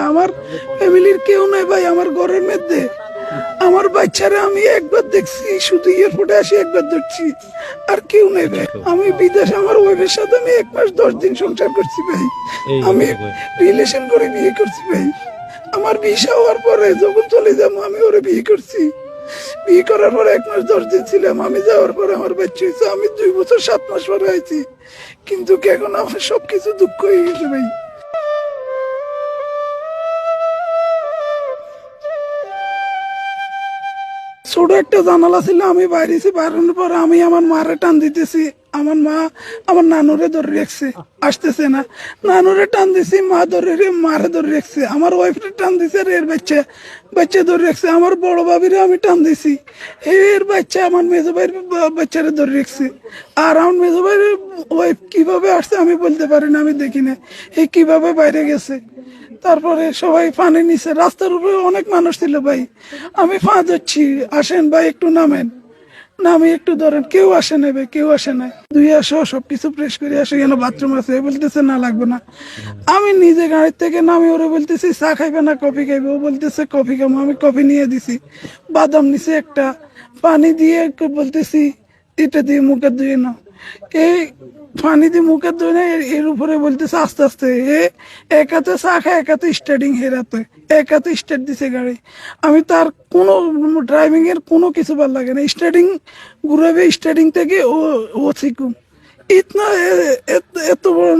আমার ফ্যামিলির কেউ নাই ভাই আমার ঘরের মধ্যে। আমার বাচ্চারা আমি একবার দেখছি, শুধু এয়ারপোর্টে আসি একবার দেখছি, আর কেউ নেই ভাই। আমি বিদেশ আমার ওয়াইফের সাথে আমি 1 মাস 10 দিন সংসার করছি ভাই। আমি রিলেশন করে বিয়ে করছি ভাই। আমার ভিসা হওয়ার পরে যখন চলে যাবো আমি ওরে বিয়ে করছি। বিয়ে করার পরে 1 মাস 10 দিন ছিলাম। আমি যাওয়ার পরে আমার বাচ্চা হয়েছে। আমি 2 বছর 7 মাস পরে আইছি, কিন্তু এখন আমার সবকিছু দুঃখ হয়ে গেছে ভাই। ছোট একটা জানালা ছিল, আমি বাইরেছি, বাইরের পরে আমি আমার মারে টান দিতেছি, আমার মা আমার নানুরে ধরে রাখছে, আসতেছে না। নানুরে টান দিছি, মা ধরে মারে ধরে রাখছে। আমার ওয়াইফরে টান দিছে, আর এর বাচ্চা বাচ্চা ধরে রাখছে। আমার বড় ভাবিরে আমি টান দিছি, এর বাচ্চা আমার মেজো ভাইয়ের বাচ্চারে ধরে রাখছে। আর আমার মেজো ভাইয়ের ওয়াইফ কিভাবে আসছে আমি বলতে পারি না, আমি দেখি না এই কিভাবে বাইরে গেছে। তারপরে সবাই পানি নিছে, রাস্তার উপরে অনেক মানুষ ছিল ভাই। আমি ফা ধরছি, আসেন ভাই একটু নামেন, নামি একটু ধরেন। কেউ আসে না ভাই, কেউ আসে না। দুই আসো সবকিছু প্রেস করে আসে, কেন বাথরুম আছে, বলতেছে না লাগবে না। আমি নিজে গাড়ির থেকে নামি ওরে বলতেছি চা খাইবে না কফি খাইবে, ও বলতেছে কফি খাবো। আমি কফি নিয়ে দিছি, বাদাম নিছে একটা, পানি দিয়ে বলতেছি এটা দিয়ে মুখে ধুয়ে নাও। এই পানি দিয়ে মুখে ধুয়ে না, এর উপরে বলতেছে আস্তে আস্তে। এক হাতে চা খায়, এক হাতে স্টার্টিং, হেরাতে এক হাতে স্টার্ট দিছে গাড়ি। আমি তার কোনো ড্রাইভিং এর কোনো কিছু ভালো লাগে না। স্টার্টিং ঘুরাবে, স্টার্টিং থেকে ও শিখুম ইতনা এত বড়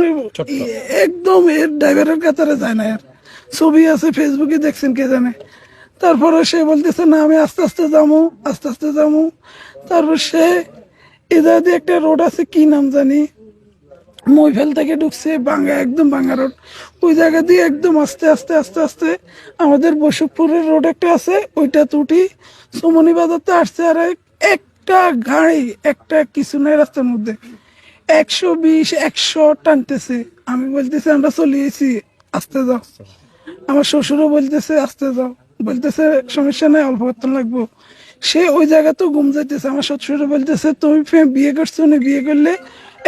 একদম এর ড্রাইভারের কাতারে যায় না। এর ছবি আছে ফেসবুকে, দেখছেন কে জানে। তারপরে সে বলতেছে না আমি আস্তে আস্তে যাবো, আস্তে আস্তে যাবো। তারপর সে এদের দিয়ে একটা রোড আছে, কি নাম জানি, মইফেল থেকে ঢুকছে বাঙ্গা, একদম বাঙ্গা রোড। ওই জায়গা দিয়ে একদম আস্তে আস্তে আস্তে আস্তে আমাদের বসুকপুরের রোড একটা আছে, ওইটা তুটি সুমনি বাজারতে আসছে। আর একটা গাড়ি একটা কিছু নাই রাস্তার মধ্যে, 120 100 টানতেছে। আমি বলতেছি আমরা চলিয়েছি, আস্তে যাও। আমার শ্বশুরও বলতেছে আস্তে যাও, বলতেছে সমস্যা নাই, অল্প করতে লাগবো। সে ওই জায়গা তো ঘুম যাইতেছে। আমার শ্বশুর বলতেছে তুমি বিয়ে করছো না, বিয়ে করলে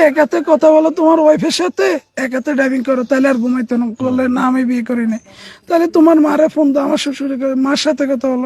এক হাতে কথা বলো তোমার ওয়াইফের সাথে, এক হাতে ড্রাইভিং করো, তাহলে আর ঘুমাইতো না। বললে না আমি বিয়ে করি নাই। তাহলে তোমার মারে ফোন দাও, আমার শ্বশুরের মার সাথে কথা বলো।